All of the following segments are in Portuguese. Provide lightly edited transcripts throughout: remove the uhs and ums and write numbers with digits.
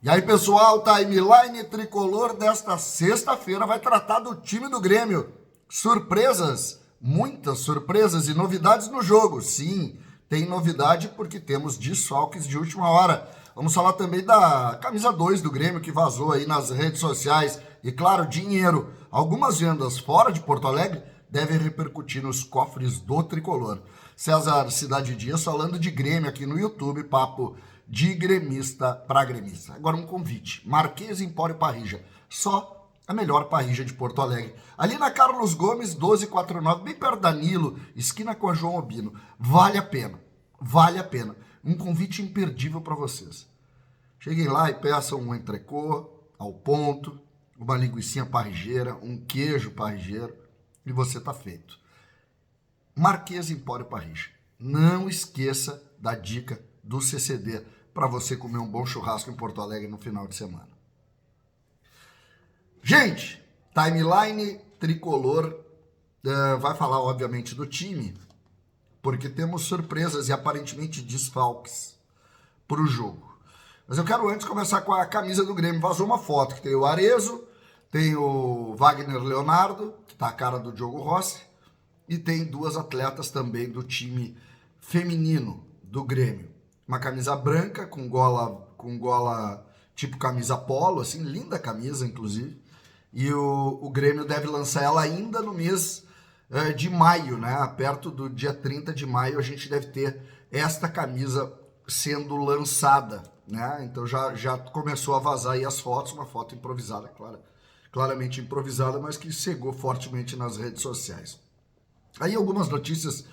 E aí, pessoal, timeline tricolor desta sexta-feira vai tratar do time do Grêmio. Surpresas, muitas surpresas e novidades no jogo. Sim, tem novidade porque temos desfalques de última hora. Vamos falar também da camisa 2 do Grêmio que vazou aí nas redes sociais. E claro, dinheiro. Algumas vendas fora de Porto Alegre devem repercutir nos cofres do tricolor. César Cidade Dias falando de Grêmio aqui no YouTube, papo de gremista para gremista. Agora um convite, Marquês Empório Parrija, só a melhor parrija de Porto Alegre. Ali na Carlos Gomes, 1249, bem perto da Nilo, esquina com a João Obino. Vale a pena, vale a pena. Um convite imperdível para vocês. Cheguem lá e peçam um entrecô ao ponto, uma linguicinha parrigeira, um queijo parrigeiro e você tá feito. Marquês Empório Parrija. Não esqueça da dica do CCD para você comer um bom churrasco em Porto Alegre no final de semana. Gente, timeline tricolor vai falar obviamente do time, porque temos surpresas e aparentemente desfalques para o jogo. Mas eu quero antes começar com a camisa do Grêmio. Vazou uma foto que tem o Arezzo, tem o Wagner Leonardo, que tá a cara do Diogo Rossi, e tem duas atletas também do time feminino do Grêmio. Uma camisa branca com gola tipo camisa polo, assim, linda camisa, inclusive. E o Grêmio deve lançar ela ainda no mês de maio, né? Perto do dia 30 de maio a gente deve ter esta camisa sendo lançada, né? Então já começou a vazar aí as fotos, uma foto improvisada, claramente improvisada, mas que chegou fortemente nas redes sociais. Aí algumas notícias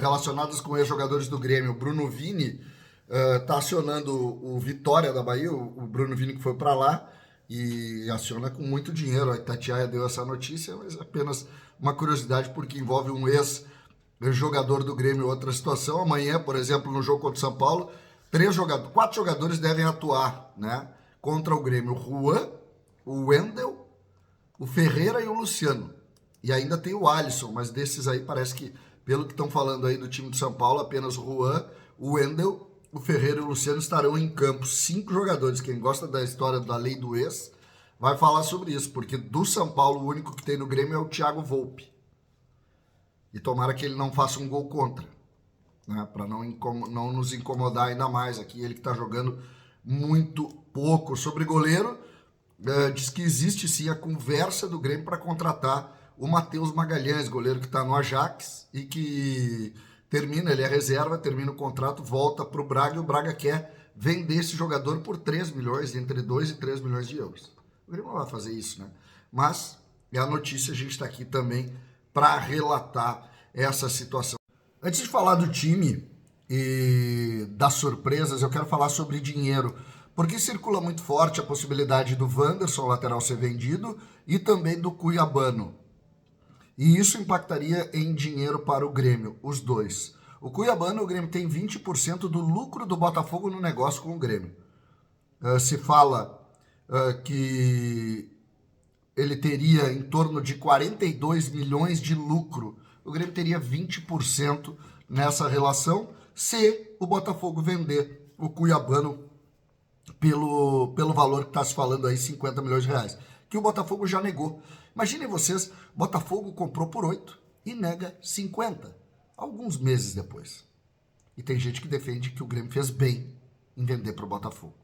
relacionadas com ex-jogadores do Grêmio. O Bruno Vini está acionando o Vitória da Bahia, o Bruno Vini que foi para lá e aciona com muito dinheiro. A Itatiaia deu essa notícia, mas apenas uma curiosidade porque envolve um ex-jogador do Grêmio. Outra situação, amanhã, por exemplo, no jogo contra o São Paulo, 4 jogadores devem atuar, né, contra o Grêmio: o Juan, o Wendel, o Ferreira e o Luciano. E ainda tem o Alisson, mas desses aí parece que, pelo que estão falando aí do time de São Paulo, apenas o Juan, o Wendel, o Ferreira e o Luciano estarão em campo. 5 jogadores. Quem gosta da história da lei do ex vai falar sobre isso, porque do São Paulo o único que tem no Grêmio é o Thiago Volpi. E tomara que ele não faça um gol contra, né, para não nos incomodar ainda mais aqui. Ele que está jogando muito pouco. Sobre goleiro, diz que existe sim a conversa do Grêmio para contratar o Matheus Magalhães, goleiro que está no Ajax e que termina, ele é reserva, termina o contrato, volta para o Braga e o Braga quer vender esse jogador por 3 milhões, entre 2 e 3 milhões de euros. O Grêmio não vai fazer isso, né? Mas é a notícia, a gente está aqui também para relatar essa situação. Antes de falar do time e das surpresas, eu quero falar sobre dinheiro, porque circula muito forte a possibilidade do Wanderson, lateral, ser vendido, e também do Cuiabano. E isso impactaria em dinheiro para o Grêmio, os dois. O Cuiabano, o Grêmio tem 20% do lucro do Botafogo no negócio com o Grêmio. Se fala que ele teria em torno de 42 milhões de lucro. O Grêmio teria 20% nessa relação se o Botafogo vender o Cuiabano pelo valor que está se falando aí, 50 milhões de reais, que o Botafogo já negou. Imaginem vocês, Botafogo comprou por 8 e nega 50, alguns meses depois. E tem gente que defende que o Grêmio fez bem em vender para o Botafogo.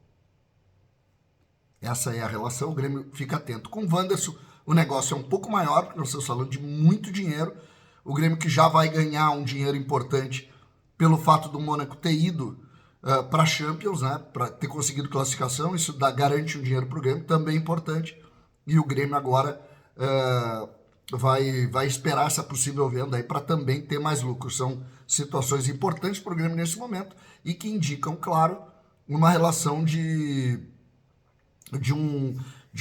Essa é a relação, o Grêmio fica atento. Com o Wanderson, o negócio é um pouco maior, porque nós estamos falando de muito dinheiro. O Grêmio que já vai ganhar um dinheiro importante pelo fato do Mônaco ter ido para a Champions, né, para ter conseguido classificação, isso garante um dinheiro para o Grêmio, também importante. E o Grêmio agora vai esperar essa possível venda aí para também ter mais lucro. São situações importantes para o Grêmio nesse momento e que indicam, claro, uma relação de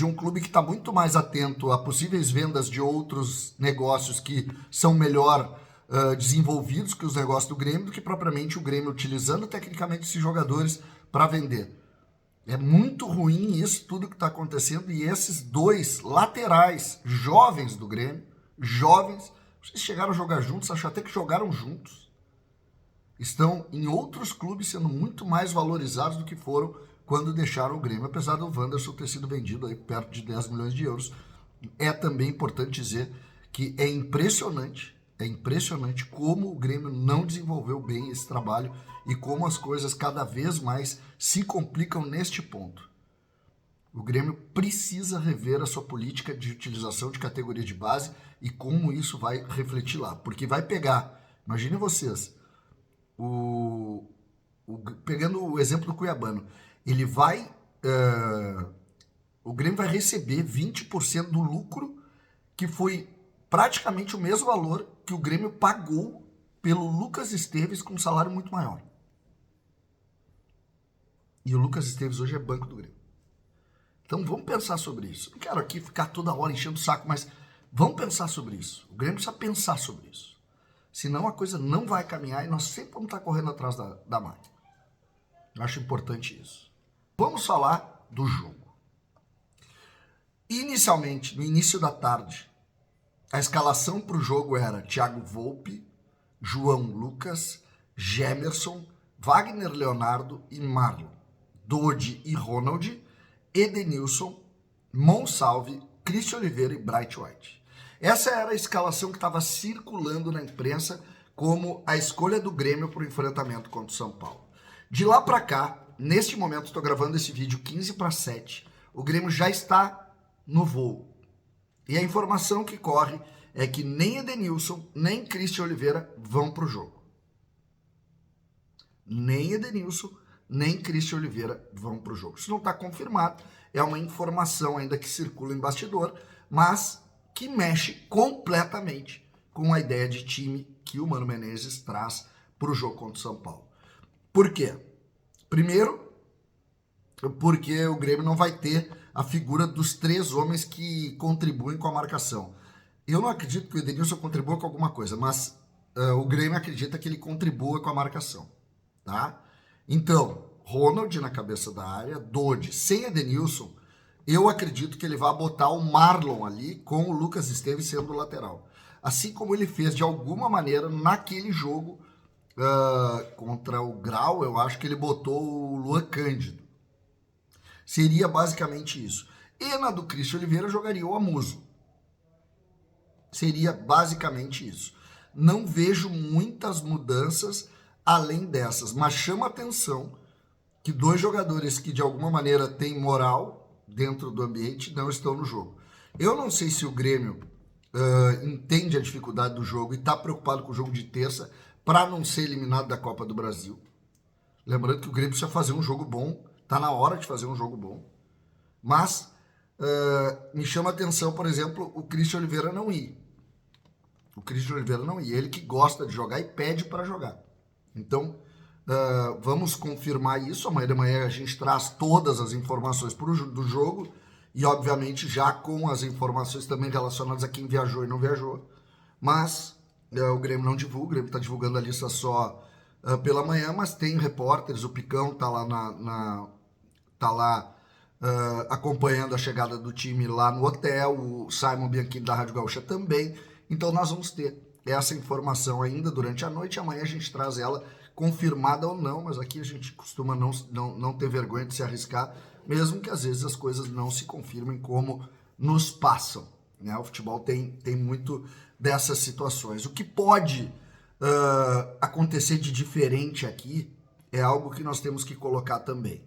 um clube que está muito mais atento a possíveis vendas de outros negócios que são melhor desenvolvidos que os negócios do Grêmio, do que propriamente o Grêmio utilizando tecnicamente esses jogadores para vender. É muito ruim isso, tudo que está acontecendo, e esses dois laterais jovens do Grêmio, vocês chegaram a jogar juntos, acho até que jogaram juntos, estão em outros clubes sendo muito mais valorizados do que foram quando deixaram o Grêmio, apesar do Wanderson ter sido vendido aí perto de 10 milhões de euros. É também importante dizer que é impressionante como o Grêmio não desenvolveu bem esse trabalho e como as coisas cada vez mais se complicam neste ponto. O Grêmio precisa rever a sua política de utilização de categoria de base e como isso vai refletir lá. Porque vai pegar, imaginem vocês, pegando o exemplo do Cuiabano, ele vai, o Grêmio vai receber 20% do lucro, que foi praticamente o mesmo valor que o Grêmio pagou pelo Lucas Esteves com um salário muito maior. E o Lucas Esteves hoje é banco do Grêmio. Então vamos pensar sobre isso. Não quero aqui ficar toda hora enchendo o saco, mas vamos pensar sobre isso. O Grêmio precisa pensar sobre isso. Senão a coisa não vai caminhar e nós sempre vamos estar correndo atrás da máquina. Eu acho importante isso. Vamos falar do jogo. Inicialmente, no início da tarde, a escalação para o jogo era Thiago Volpi, João Lucas, Gemerson, Wagner Leonardo e Marlon, Dodi e Ronald, Edenilson, Monsalve, Christian Oliveira e Bright White. Essa era a escalação que estava circulando na imprensa como a escolha do Grêmio para o enfrentamento contra o São Paulo. De lá para cá, neste momento, estou gravando esse vídeo 6:45, o Grêmio já está no voo. E a informação que corre é que nem Edenilson, nem Christian Oliveira vão para o jogo. Nem Edenilson, nem Christian Oliveira vão para o jogo. Isso não está confirmado, é uma informação ainda que circula em bastidor, mas que mexe completamente com a ideia de time que o Mano Menezes traz para o jogo contra o São Paulo. Por quê? Primeiro, porque o Grêmio não vai ter a figura dos 3 homens que contribuem com a marcação. Eu não acredito que o Edenilson contribua com alguma coisa, mas o Grêmio acredita que ele contribua com a marcação, tá? Então, Ronald na cabeça da área, Dodi sem Edenilson, eu acredito que ele vai botar o Marlon ali com o Lucas Esteves sendo o lateral. Assim como ele fez de alguma maneira naquele jogo contra o Grau, eu acho que ele botou o Luan Cândido. Seria basicamente isso. E na do Christian Oliveira jogaria o Amuso. Seria basicamente isso. Não vejo muitas mudanças além dessas, mas chama atenção que 2 jogadores que de alguma maneira têm moral dentro do ambiente não estão no jogo. Eu não sei se o Grêmio entende a dificuldade do jogo e está preocupado com o jogo de terça para não ser eliminado da Copa do Brasil. Lembrando que o Grêmio precisa fazer um jogo bom, está na hora de fazer um jogo bom, mas me chama a atenção, por exemplo, o Christian Oliveira não ir. O Christian Oliveira não ir, ele que gosta de jogar e pede para jogar. Então, vamos confirmar isso. Amanhã de manhã a gente traz todas as informações do jogo e, obviamente, já com as informações também relacionadas a quem viajou e não viajou. Mas o Grêmio não divulga, o Grêmio está divulgando a lista só pela manhã, mas tem repórteres, o Picão está lá acompanhando a chegada do time lá no hotel, o Simon Bianchini da Rádio Gaúcha também. Então nós vamos ter essa informação ainda durante a noite. Amanhã a gente traz ela confirmada ou não, mas aqui a gente costuma não ter vergonha de se arriscar, mesmo que às vezes as coisas não se confirmem como nos passam, né? O futebol tem muito dessas situações. O que pode acontecer de diferente aqui é algo que nós temos que colocar também.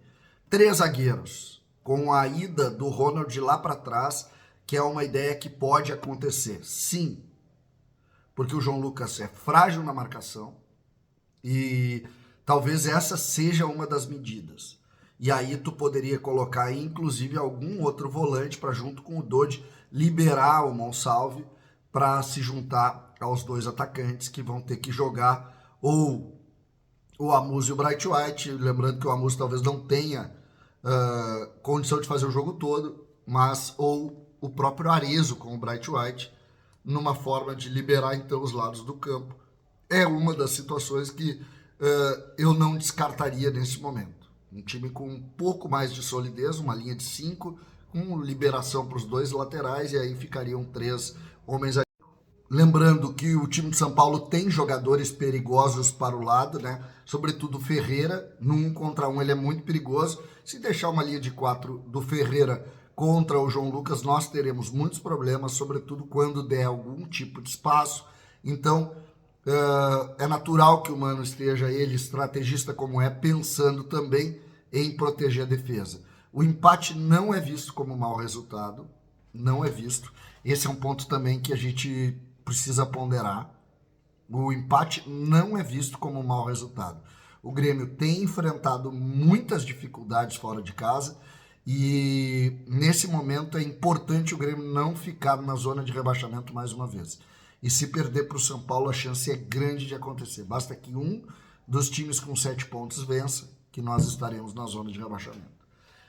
3 zagueiros, com a ida do Ronald lá para trás, que é uma ideia que pode acontecer, sim, porque o João Lucas é frágil na marcação e talvez essa seja uma das medidas. E aí tu poderia colocar inclusive algum outro volante para, junto com o Dodi, liberar o Monsalve para se juntar aos 2 atacantes que vão ter que jogar, ou o Amuso e o Bright White. Lembrando que o Amuso talvez não tenha condição de fazer o jogo todo, mas ou o próprio Arezzo com o Bright White, numa forma de liberar então os lados do campo. É uma das situações que eu não descartaria nesse momento. Um time com um pouco mais de solidez, uma linha de 5, com liberação para os 2 laterais, e aí ficariam 3 homens ali. Lembrando que o time de São Paulo tem jogadores perigosos para o lado, né? Sobretudo o Ferreira, no 1 contra 1 ele é muito perigoso. Se deixar uma linha de 4 do Ferreira contra o João Lucas, nós teremos muitos problemas, sobretudo quando der algum tipo de espaço. Então, é natural que o Mano esteja, ele, estrategista como é, pensando também em proteger a defesa. O empate não é visto como mau resultado, não é visto. Esse é um ponto também que a gente precisa ponderar. O empate não é visto como um mau resultado. O Grêmio tem enfrentado muitas dificuldades fora de casa e nesse momento é importante o Grêmio não ficar na zona de rebaixamento mais uma vez. E se perder para o São Paulo, a chance é grande de acontecer. Basta que um dos times com 7 pontos vença, que nós estaremos na zona de rebaixamento.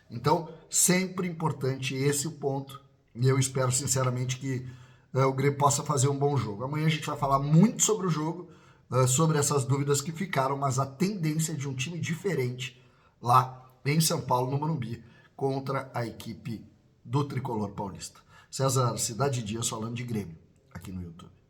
Então, sempre importante esse o ponto. E eu espero sinceramente que o Grêmio possa fazer um bom jogo. Amanhã a gente vai falar muito sobre o jogo, sobre essas dúvidas que ficaram, mas a tendência de um time diferente lá em São Paulo, no Morumbi, contra a equipe do Tricolor Paulista. César Cidade Dias falando de Grêmio aqui no YouTube.